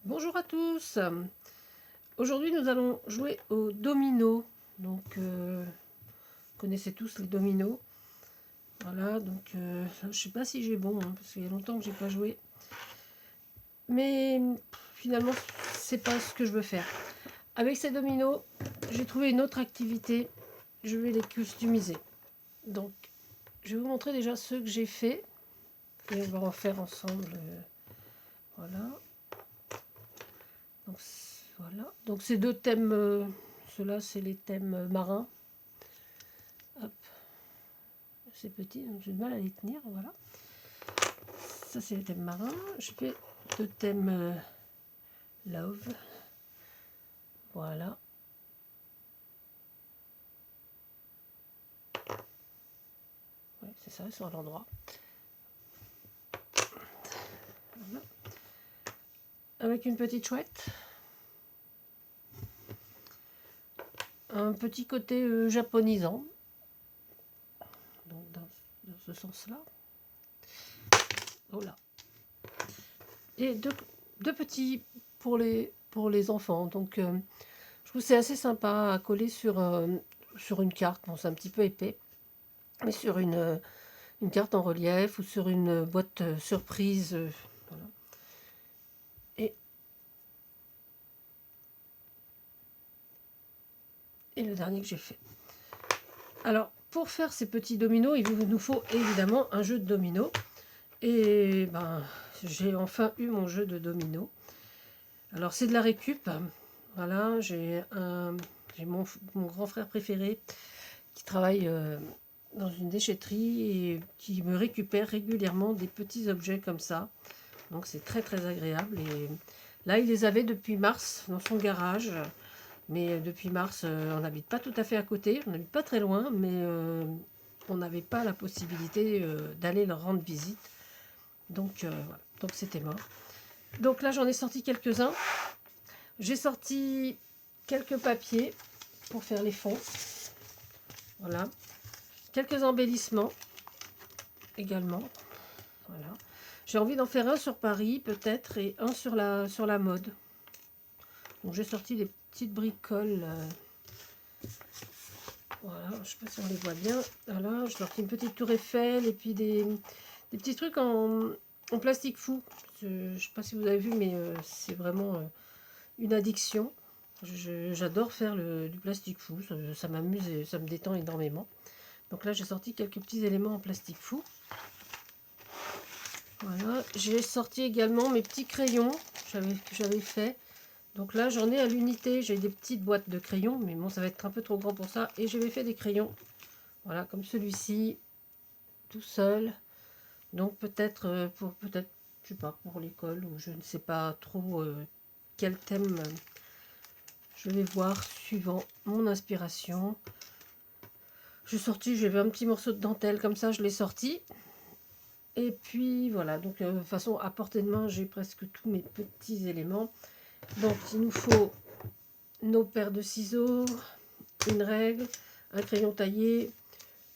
Bonjour à tous. Aujourd'hui, nous allons jouer au domino. Donc, vous connaissez tous les dominos. Voilà, donc je sais pas si j'ai bon, hein, parce qu'il y a longtemps que j'ai pas joué. Mais finalement, c'est pas ce que je veux faire. Avec ces dominos, j'ai trouvé une autre activité. Je vais les customiser. Donc, je vais vous montrer déjà ceux que j'ai fait. Et on va en faire ensemble. Voilà. Donc, voilà. Donc, ces deux thèmes, ceux-là, c'est les thèmes marins. Hop, c'est petit, donc j'ai du mal à les tenir. Voilà. Ça, c'est les thèmes marins. Je fais deux thèmes love. Voilà. Ouais, c'est ça, ils sont à l'endroit. Voilà. Avec une petite chouette. Un petit côté japonisant. Donc, dans ce sens-là. Voilà. Et deux petits pour les enfants. Donc, je trouve que c'est assez sympa à coller sur une carte. Bon, c'est un petit peu épais. Mais sur une carte en relief ou sur une boîte surprise. Voilà. Et le dernier que j'ai fait. Alors, pour faire ces petits dominos, il nous faut évidemment un jeu de dominos. Et ben, j'ai enfin eu mon jeu de dominos. Alors, c'est de la récup. Voilà, j'ai mon grand frère préféré qui travaille dans une déchetterie et qui me récupère régulièrement des petits objets comme ça. Donc, c'est très très agréable. Et là, il les avait depuis mars dans son garage. Mais depuis mars, on n'habite pas tout à fait à côté, on n'habite pas très loin, mais on n'avait pas la possibilité d'aller leur rendre visite. Donc voilà, donc c'était mort. Donc là, j'en ai sorti quelques-uns. J'ai sorti quelques papiers pour faire les fonds. Voilà. Quelques embellissements également. Voilà. J'ai envie d'en faire un sur Paris peut-être et un sur la mode. Donc j'ai sorti des petites bricoles. Voilà, je ne sais pas si on les voit bien. Voilà, je sorti une petite tour Eiffel et puis des petits trucs en plastique fou. Je ne sais pas si vous avez vu, mais c'est vraiment une addiction. J'adore faire du plastique fou, ça m'amuse et ça me détend énormément. Donc là, j'ai sorti quelques petits éléments en plastique fou. Voilà, j'ai sorti également mes petits crayons que j'avais fait. Donc là, j'en ai à l'unité. J'ai des petites boîtes de crayons, mais bon, ça va être un peu trop grand pour ça. Et j'avais fait des crayons. Voilà, comme celui-ci, tout seul. Donc peut-être peut-être, je sais pas, pour l'école, ou je ne sais pas trop quel thème je vais voir suivant mon inspiration. J'ai sorti, j'avais un petit morceau de dentelle comme ça, je l'ai sorti. Et puis voilà, donc de toute façon, à portée de main, j'ai presque tous mes petits éléments. Donc il nous faut nos paires de ciseaux, une règle, un crayon taillé,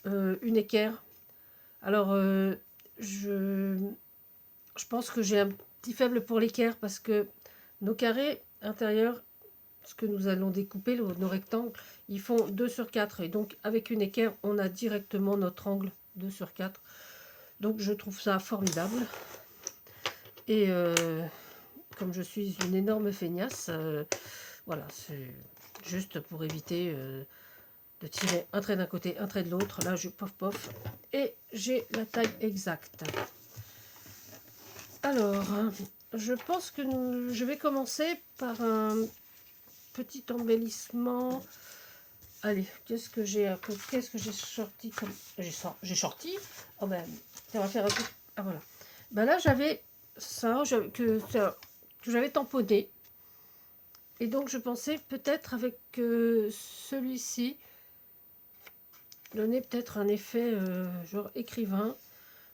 une équerre. Alors, je pense que j'ai un petit faible pour l'équerre parce que nos carrés intérieurs, ce que nous allons découper, nos rectangles, ils font 2 sur 4. Et donc, avec une équerre, on a directement notre angle 2 sur 4. Donc, je trouve ça formidable. Et comme je suis une énorme feignasse, voilà, c'est juste pour éviter de tirer un trait d'un côté, un trait de l'autre. Là, je pof pof. Et j'ai la taille exacte. Alors, je pense que je vais commencer par un petit embellissement. Allez, qu'est-ce que j'ai sorti comme j'ai sorti. Oh ben, ça va faire un peu. Ah voilà. Ben là, j'avais ça que j'avais tamponné. Et donc, je pensais peut-être avec celui-ci donner peut-être un effet genre écrivain.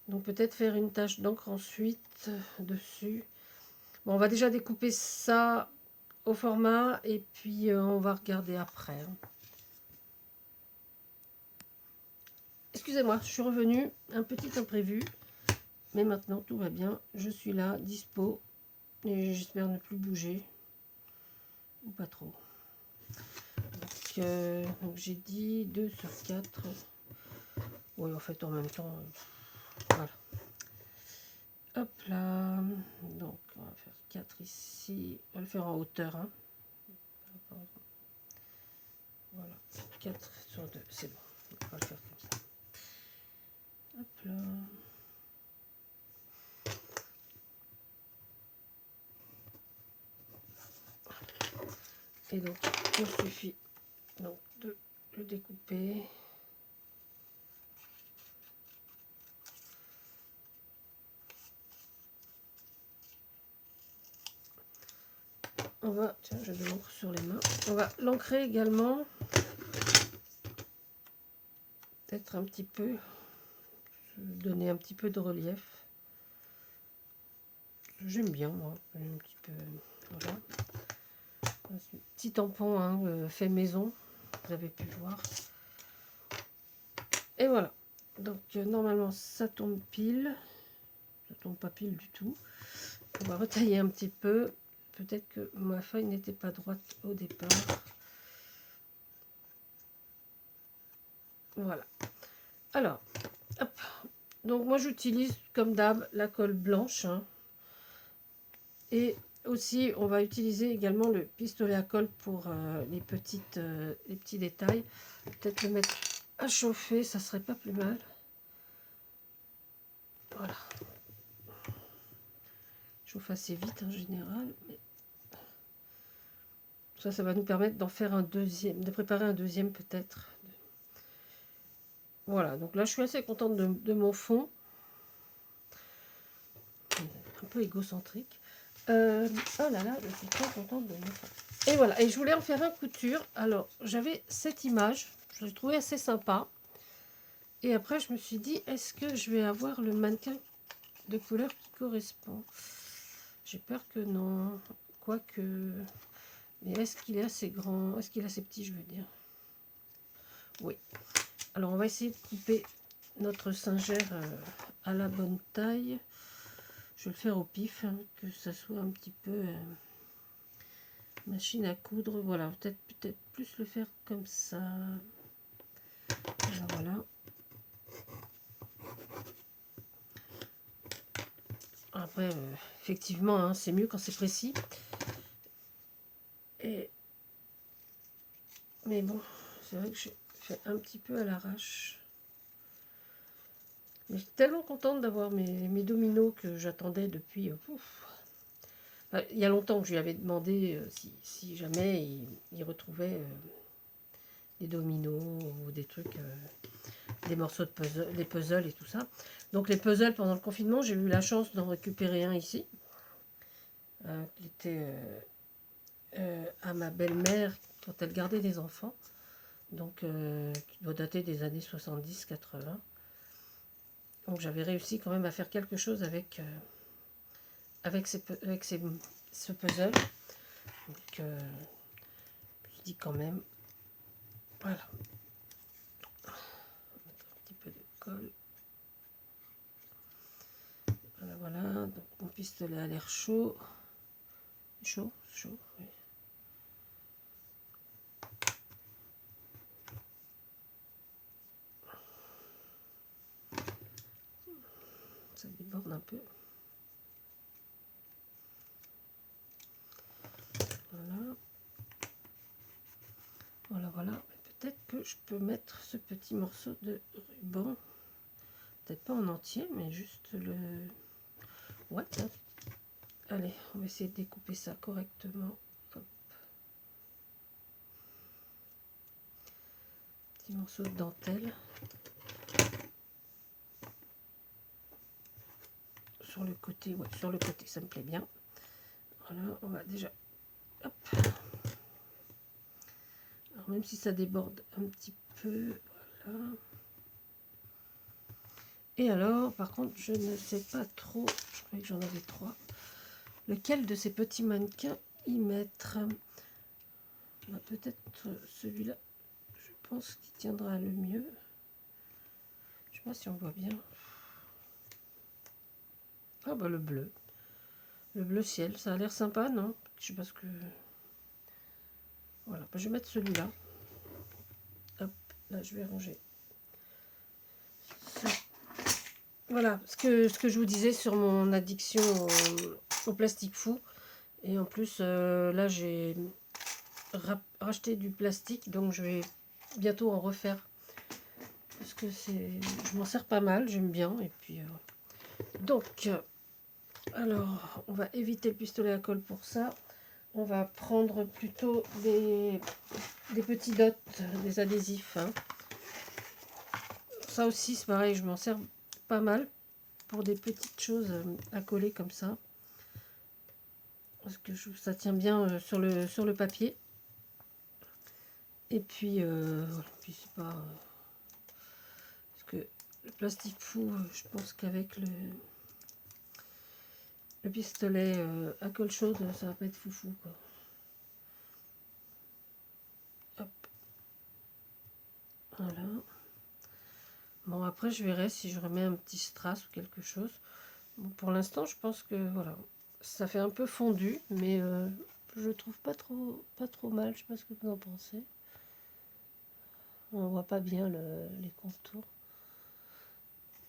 Donc peut-être faire une tache d'encre ensuite dessus. Bon, on va déjà découper ça au format et puis on va regarder après. Excusez-moi, je suis revenue, un petit imprévu, mais maintenant tout va bien, je suis là, dispo. Et j'espère ne plus bouger. Ou pas trop. Donc j'ai dit 2 sur 4. Oui, en fait, en même temps, voilà. Hop là. Donc, on va faire 4 ici. On va le faire en hauteur. Hein. Voilà. 4 sur 2. C'est bon. On va le faire comme ça. Hop là. Et donc, il suffit donc, de le découper. On va, tiens, j'ai de l'encre sur les mains. On va l'ancrer également. Peut-être un petit peu, donner un petit peu de relief. J'aime bien, moi. Un petit peu, voilà. Un petit tampon hein, fait maison, vous avez pu voir. Et voilà. Donc, normalement, ça tombe pile. Ça tombe pas pile du tout. On va retailler un petit peu. Peut-être que ma feuille n'était pas droite au départ. Voilà. Alors, hop. Donc moi j'utilise comme d'hab la colle blanche. Hein. Et aussi on va utiliser également le pistolet à colle pour les petits détails. Peut-être le mettre à chauffer, ça serait pas plus mal. Voilà. Chauffe assez vite en général. Mais ça va nous permettre d'en faire un deuxième, de préparer un deuxième peut-être. Voilà, donc là je suis assez contente de mon fond. Un peu égocentrique. Oh là là, je suis très contente de mon fond. Et voilà, et je voulais en faire un couture. Alors j'avais cette image, je l'ai trouvée assez sympa. Et après je me suis dit, est-ce que je vais avoir le mannequin de couleur qui correspond? J'ai peur que non. Quoique... Mais est-ce qu'il est assez grand? Est-ce qu'il est assez petit, je veux dire? Oui. Alors on va essayer de couper notre singère à la bonne taille. Je vais le faire au pif, hein, que ça soit un petit peu machine à coudre. Voilà, peut-être plus le faire comme ça. Voilà. Après, effectivement, hein, c'est mieux quand c'est précis. Mais bon, c'est vrai que je fais un petit peu à l'arrache. Mais je suis tellement contente d'avoir mes dominos que j'attendais depuis... Enfin, il y a longtemps que je lui avais demandé si jamais il retrouvait des dominos ou des trucs, des morceaux de puzzle, des puzzles et tout ça. Donc les puzzles, pendant le confinement, j'ai eu la chance d'en récupérer un ici. Qui était à ma belle-mère quand elle gardait des enfants. Donc qui doit dater des années 70-80. Donc j'avais réussi quand même à faire quelque chose avec, ce puzzle. Donc je me suis dit quand même, voilà. On va mettre un petit peu de colle. Voilà, voilà. Donc mon pistolet a l'air chaud. Chaud, oui. Ça déborde un peu. Voilà. Voilà, voilà. Peut-être que je peux mettre ce petit morceau de ruban. Peut-être pas en entier, mais juste le... Ouais. Hop. Allez, on va essayer de découper ça correctement. Hop. Petit morceau de dentelle. Sur le côté, ouais, sur le côté, ça me plaît bien. Voilà, on va déjà... Hop. Alors, même si ça déborde un petit peu, voilà. Et alors, par contre, je ne sais pas trop, je croyais que j'en avais 3, lequel de ces petits mannequins y mettre. Bah, peut-être celui-là, je pense qu'il tiendra le mieux. Je sais pas si on voit bien. Ah bah le bleu. Le bleu ciel, ça a l'air sympa, non? Je sais pas ce que... Voilà, je vais mettre celui-là. Hop, là je vais ranger. Ça. Voilà, ce que je vous disais sur mon addiction au plastique fou. Et en plus, là j'ai racheté du plastique, donc je vais bientôt en refaire. Parce que je m'en sers pas mal, j'aime bien. Et puis, donc, alors, on va éviter le pistolet à colle pour ça. On va prendre plutôt des petits dots, des adhésifs. Hein. Ça aussi, c'est pareil, je m'en sers pas mal pour des petites choses à coller comme ça. Parce que ça tient bien sur le papier. Et puis, voilà, puis c'est pas... parce que le plastique fou, je pense qu'avec le pistolet à colle chaude, ça va pas être foufou, quoi. Hop. Voilà. Bon, après, je verrai si je remets un petit strass ou quelque chose. Bon, pour l'instant, je pense que, voilà, ça fait un peu fondu, mais je trouve pas trop mal. Je sais pas ce que vous en pensez. On voit pas bien les contours.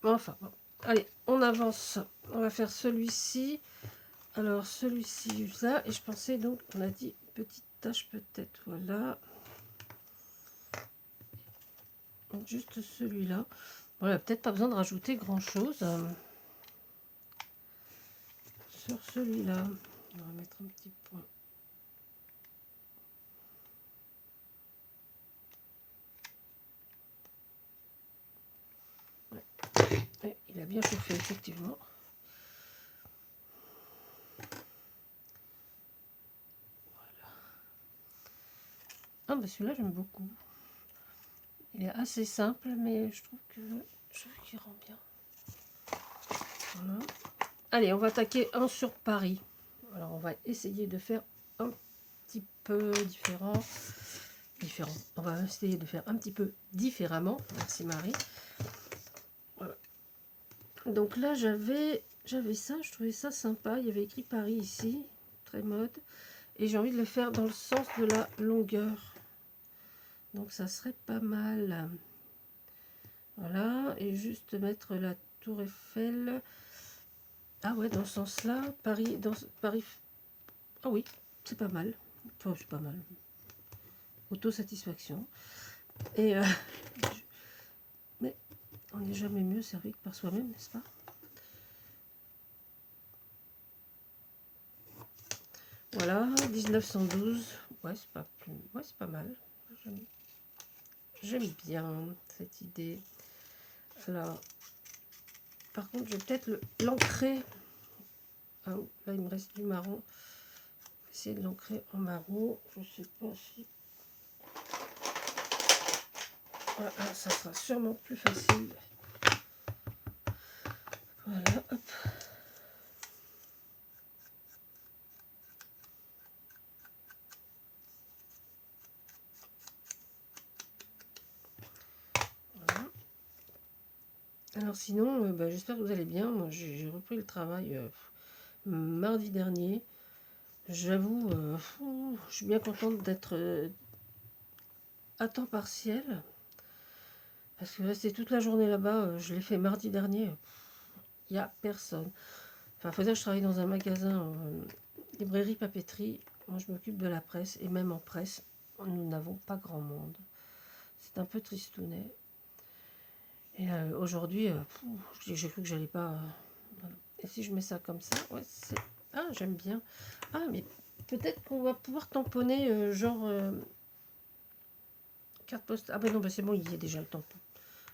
Bon, enfin, bon. Allez, on avance. On va faire celui-ci. Alors, celui-ci, ça. Et je pensais donc, on a dit petite tache peut-être. Voilà. Donc, juste celui-là. Voilà, peut-être pas besoin de rajouter grand-chose. Sur celui-là. On va mettre un petit point. Et il a bien chauffé, effectivement. Voilà. Ah, bah celui-là, j'aime beaucoup. Il est assez simple, mais je trouve qu'il rend bien. Voilà. Allez, on va attaquer un sur Paris. Alors, on va essayer de faire un petit peu différent. On va essayer de faire un petit peu différemment. Merci Marie. Voilà. Donc là, j'avais ça, je trouvais ça sympa. Il y avait écrit Paris ici, très mode. Et j'ai envie de le faire dans le sens de la longueur. Donc ça serait pas mal. Voilà, et juste mettre la tour Eiffel. Ah ouais, dans ce sens-là, Paris, Paris. Ah oui, c'est pas mal. Enfin, c'est pas mal. Autosatisfaction. Et mais on n'est jamais mieux servi que par soi-même, n'est-ce pas? Voilà, 1912. Ouais, c'est pas plus. Ouais, c'est pas mal. J'aime bien cette idée. Alors, par contre, je vais peut-être l'ancrer. Ah, là, il me reste du marron. Essayer de l'ancrer en marron. Je sais pas si. Voilà, ça sera sûrement plus facile. Voilà, hop. Voilà. Alors sinon, bah, j'espère que vous allez bien. Moi, j'ai repris le travail mardi dernier. J'avoue, je suis bien contente d'être à temps partiel. Parce que rester toute la journée là-bas, je l'ai fait mardi dernier. Il n'y a personne. Enfin, il faut dire que je travaille dans un magasin, librairie, papeterie. Moi, je m'occupe de la presse. Et même en presse, nous n'avons pas grand monde. C'est un peu tristounet. Et aujourd'hui, j'ai cru que j'allais pas... voilà. Et si je mets ça comme ça, ouais, c'est... Ah, j'aime bien. Ah, mais peut-être qu'on va pouvoir tamponner, genre... carte postale. Ah ben non, ben c'est bon, il y a déjà le tampon.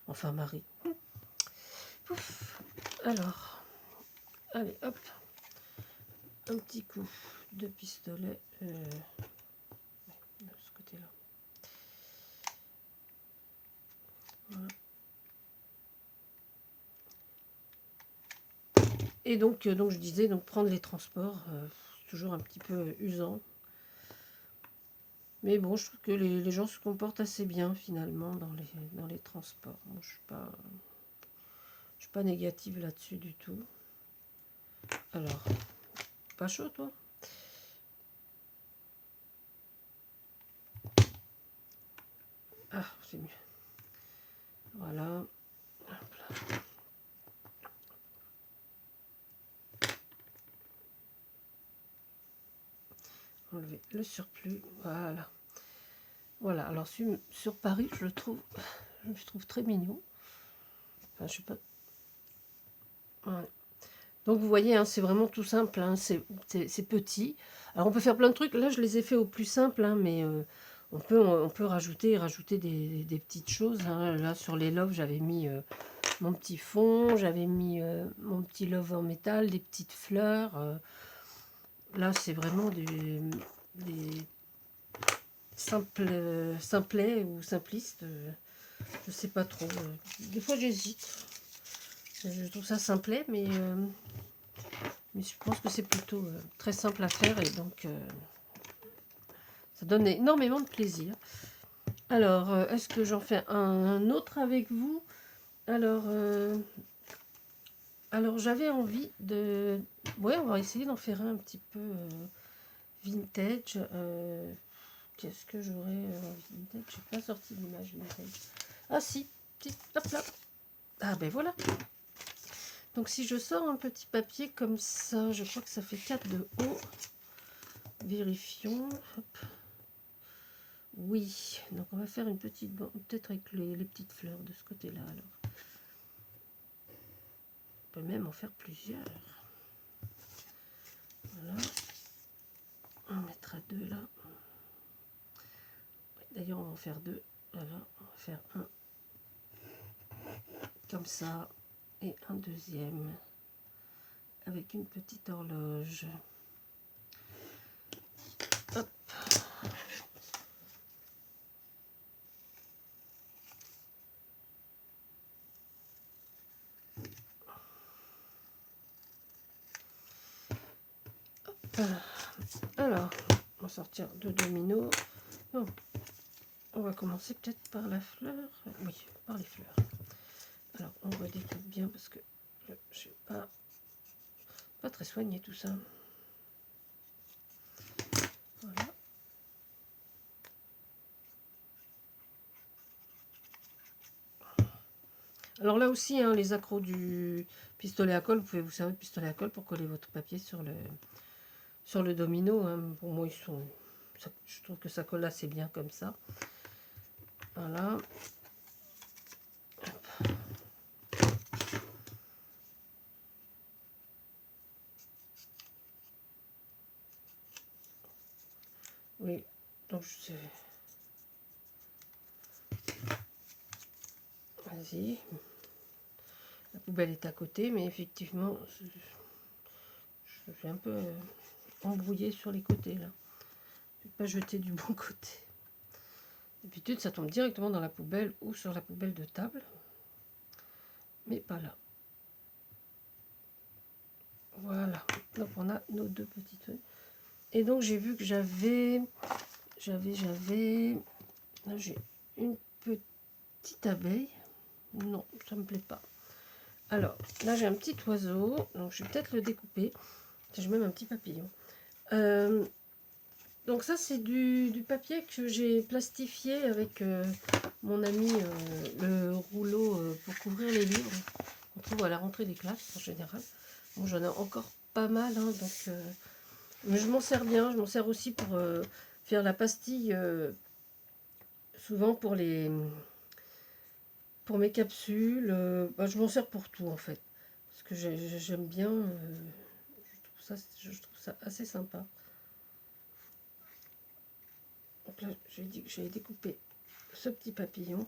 Enfin, Marie. Pouf. Alors, allez, hop. Un petit coup de pistolet. De ce côté-là. Voilà. Et donc je disais, donc prendre les transports, c'est toujours un petit peu usant. Mais bon, je trouve que les gens se comportent assez bien finalement dans les transports. Moi, je suis pas négative là-dessus du tout. Alors, Pas chaud, toi? Ah, c'est mieux. Voilà. Hop là. Enlever le surplus. Voilà. Voilà. Alors sur Paris, je le trouve très mignon. Enfin, je sais pas. Ouais. Donc vous voyez, hein, c'est vraiment tout simple, hein, c'est petit. Alors on peut faire plein de trucs, là je les ai fait au plus simple, hein, mais on peut rajouter des petites choses, hein. Là sur les loves, j'avais mis mon petit fond, j'avais mis mon petit love en métal, des petites fleurs. Là c'est vraiment des simplets ou simplistes, je sais pas trop. Des fois j'hésite, je trouve ça simplet, mais je pense que c'est plutôt très simple à faire et donc ça donne énormément de plaisir. Alors, est-ce que j'en fais un autre avec vous? Alors j'avais envie de... Ouais, on va essayer d'en faire un petit peu vintage. Qu'est-ce que j'aurais vintage? Je n'ai pas sorti d'image vintage. Ah si, hop là. Ah ben voilà. Donc si je sors un petit papier comme ça, je crois que ça fait 4 de haut. Vérifions. Hop. Oui, donc on va faire une petite bande, peut-être avec les petites fleurs de ce côté-là. Alors, on peut même en faire plusieurs. Voilà, on mettra deux là. D'ailleurs, on va en faire deux. Voilà, on va faire un comme ça et un deuxième avec une petite horloge. Hop. Hop. Alors, on va sortir deux dominos. Non, on va commencer peut-être par la fleur. Oui, par les fleurs. Alors, on redécoupe bien parce que je ne sais pas très soigné tout ça. Voilà. Alors là aussi, hein, les accros du pistolet à colle, vous pouvez vous servir de pistolet à colle pour coller votre papier sur le domino. Hein. Pour moi, je trouve que ça colle assez bien comme ça. Voilà. Oui, donc je sais. Vas-y. La poubelle est à côté, mais effectivement, je suis un peu embrouillée sur les côtés là. Je ne vais pas jeter du bon côté. D'habitude, ça tombe directement dans la poubelle ou sur la poubelle de table, mais pas là. Voilà. Donc on a nos deux petites feuilles. Et donc j'ai vu que j'avais là j'ai une petite abeille. Non, ça me plaît pas. Alors là j'ai un petit oiseau, donc je vais peut-être le découper. J'ai même un petit papillon. Donc ça c'est du papier que j'ai plastifié avec mon ami, le rouleau pour couvrir les livres qu'on trouve à la rentrée des classes en général. Bon, j'en ai encore pas mal, hein, donc mais je m'en sers bien. Je m'en sers aussi pour faire la pastille, souvent pour mes capsules. Je m'en sers pour tout en fait, parce que j'aime bien. Je trouve ça assez sympa. Donc là, j'ai dit que j'allais découper ce petit papillon.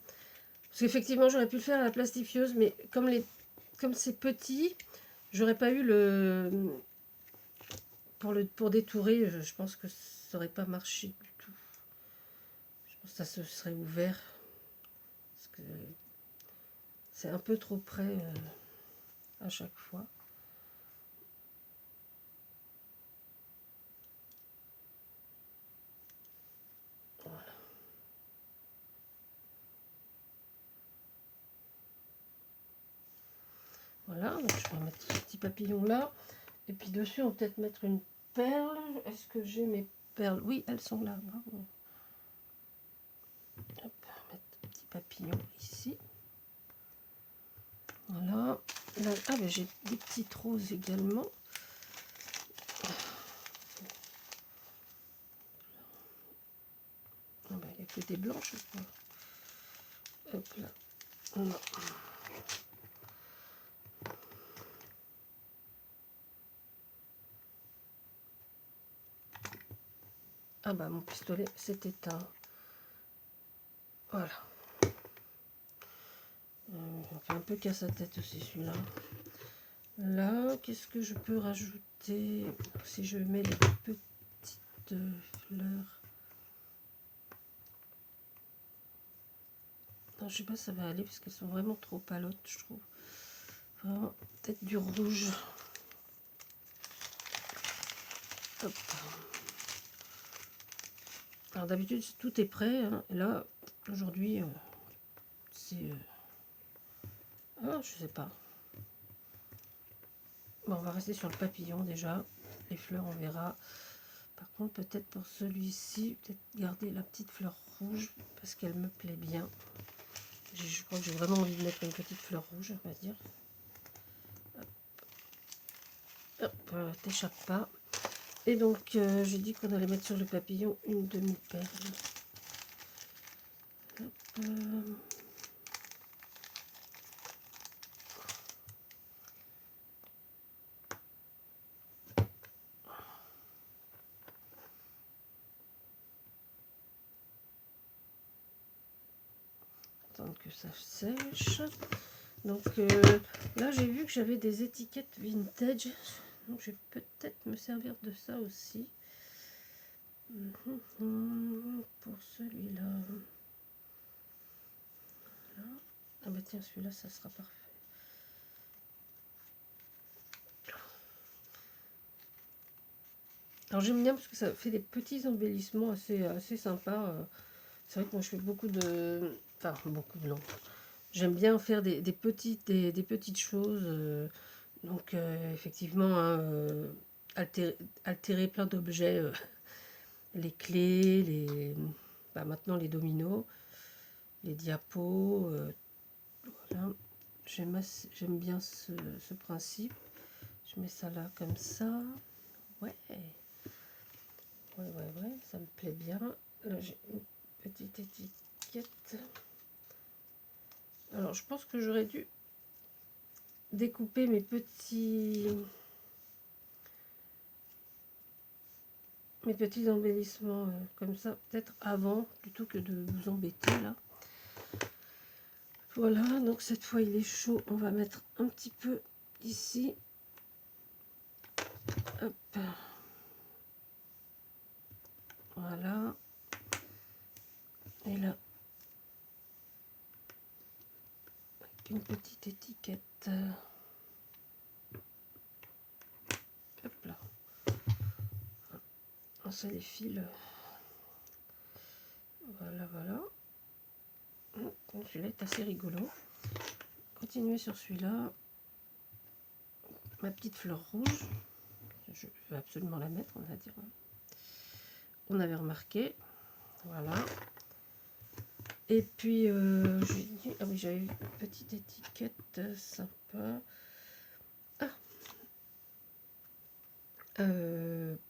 Parce qu'effectivement, j'aurais pu le faire à la plastifieuse, mais comme c'est petit, j'aurais pas eu pour détourer, je pense que ça n'aurait pas marché du tout. Je pense que ça se serait ouvert. Parce que c'est un peu trop près à chaque fois. Voilà. Voilà, donc je vais mettre ce petit papillon là. Et puis dessus, on va peut-être mettre une perles. Est-ce que j'ai mes perles? Oui, elles sont là. Bravo. Hop, on va mettre un petit papillon ici. Voilà. Là, ah, ben, j'ai des petites roses également. Ah, ben, il n'y a que des blanches. Hop là. Voilà. Ah bah mon pistolet s'est éteint. Voilà. On fait un peu casse à tête aussi celui-là. Là, qu'est-ce que je peux rajouter si je mets les petites fleurs? Non, je sais pas si ça va aller parce qu'elles sont vraiment trop palotes, je trouve. Vraiment, peut-être du rouge. Hop. Alors d'habitude tout est prêt, hein. Et là, aujourd'hui, c'est... Ah, je sais pas. Bon, on va rester sur le papillon déjà. Les fleurs, on verra. Par contre, peut-être pour celui-ci, peut-être garder la petite fleur rouge parce qu'elle me plaît bien. Je crois que j'ai vraiment envie de mettre une petite fleur rouge, on va dire. Hop, t'échappe pas. Et donc, j'ai dit qu'on allait mettre sur le papillon une demi-perle. Hop, attendre que ça sèche. Donc là, j'ai vu que j'avais des étiquettes vintage. Donc, je vais peut-être me servir de ça aussi. Pour celui-là. Voilà. Ah bah tiens, celui-là, ça sera parfait. Alors j'aime bien parce que ça fait des petits embellissements assez sympas. C'est vrai que moi je fais beaucoup de... Enfin, beaucoup de... Non. J'aime bien faire des petites choses. Donc effectivement, hein, altérer plein d'objets. Les clés, bah, maintenant les dominos, les diapos. Voilà. J'aime bien ce principe. Je mets ça là comme ça. Ouais. Ouais, ça me plaît bien. Là, j'ai une petite étiquette. Alors, je pense que j'aurais dû découper mes petits embellissements comme ça, peut-être avant, plutôt que de vous embêter là. Voilà, donc cette fois il est chaud. On va mettre un petit peu ici. Hop. Voilà. Et là, avec une petite étiquette. Hop là. On se les file. Voilà. Celui-là est assez rigolo. Continuer sur celui-là. Ma petite fleur rouge. Je veux absolument la mettre, on va dire. On avait remarqué. Voilà. Et puis, ah oui, j'avais une petite étiquette sympa. Ah,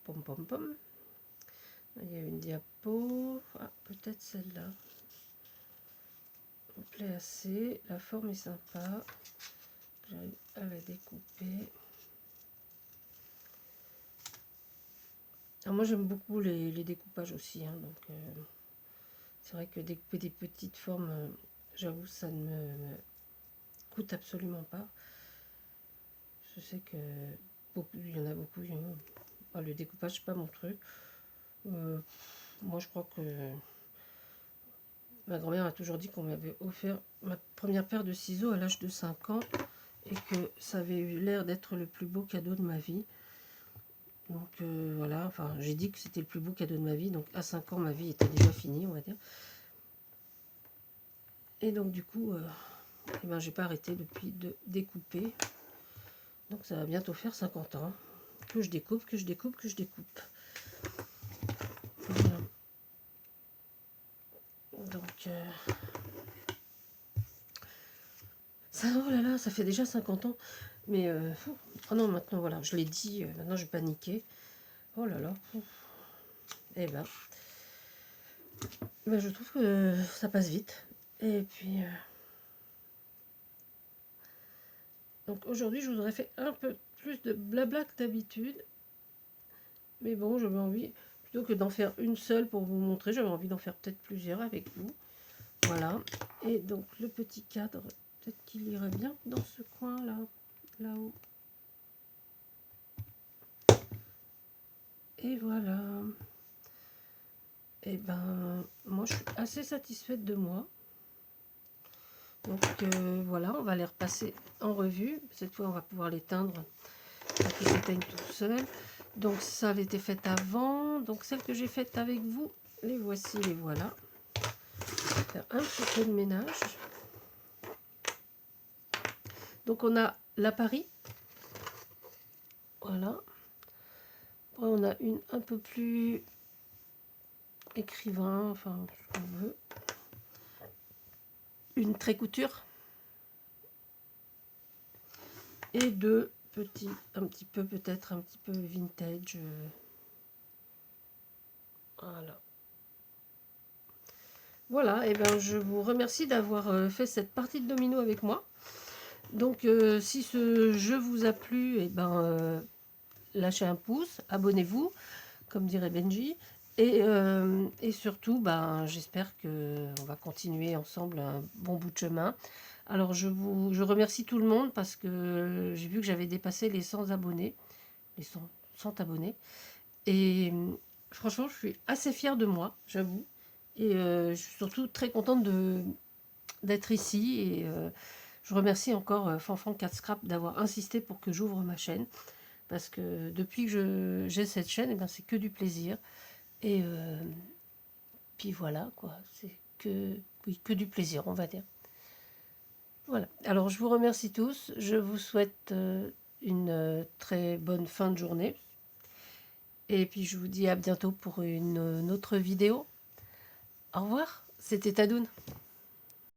pom. Il y a une diapo. Ah, peut-être celle-là. Me plaît assez. La forme est sympa. J'arrive à la découper. Alors moi, j'aime beaucoup les découpages aussi. Hein, donc, c'est vrai que découper des petites formes, j'avoue, ça ne me coûte absolument pas. Je sais que il y en a beaucoup. Le découpage, c'est pas mon truc. Moi, je crois que ma grand-mère a toujours dit qu'on m'avait offert ma première paire de ciseaux à l'âge de 5 ans et que ça avait eu l'air d'être le plus beau cadeau de ma vie. Donc voilà, enfin, j'ai dit que c'était le plus beau cadeau de ma vie. Donc à 5 ans, ma vie était déjà finie, on va dire. Et donc du coup, j'ai pas arrêté depuis de découper. Donc ça va bientôt faire 50 ans. que je découpe, que je découpe, que je découpe. Voilà. Donc, ça, oh là là, ça fait déjà 50 ans. Mais, oh non, maintenant, voilà, je l'ai dit, maintenant je vais paniquer. Oh là là. Eh ben, je trouve que ça passe vite. Et puis, donc aujourd'hui, je vous aurais fait un peu plus de blabla que d'habitude. Mais bon, j'avais envie, plutôt que d'en faire une seule pour vous montrer, j'avais envie d'en faire peut-être plusieurs avec vous. Voilà. Et donc, le petit cadre, peut-être qu'il irait bien dans ce coin-là, là-haut. Et voilà. Et ben, moi, je suis assez satisfaite de moi. Donc, voilà, on va les repasser en revue. Cette fois, on va pouvoir les teindre pour qu'ils s'éteignent tout seuls. Donc, ça, elle était faite avant. Donc, celle que j'ai faite avec vous, les voici, les voilà. Faire un petit peu de ménage. Donc, on a la Paris. Voilà. Après, on a une un peu plus écrivain, enfin, ce qu'on veut. Une trait couture. Et deux petits, un petit peu peut-être, un petit peu vintage. Voilà. Voilà, et ben je vous remercie d'avoir fait cette partie de domino avec moi. Donc si ce jeu vous a plu, et ben lâchez un pouce, abonnez-vous, comme dirait Benji. Et surtout, ben, j'espère qu'on va continuer ensemble un bon bout de chemin. Alors je remercie tout le monde parce que j'ai vu que j'avais dépassé les 100 abonnés. Les 100 abonnés. Et franchement, je suis assez fière de moi, j'avoue. Et je suis surtout très contente d'être ici. Et je remercie encore Fanfan 4 Scrap d'avoir insisté pour que j'ouvre ma chaîne. Parce que depuis que j'ai cette chaîne, eh ben, c'est que du plaisir. Et puis voilà, quoi. C'est que, oui, que du plaisir, on va dire. Voilà. Alors, je vous remercie tous. Je vous souhaite une très bonne fin de journée. Et puis, je vous dis à bientôt pour une autre vidéo. Au revoir, c'était Tadoun.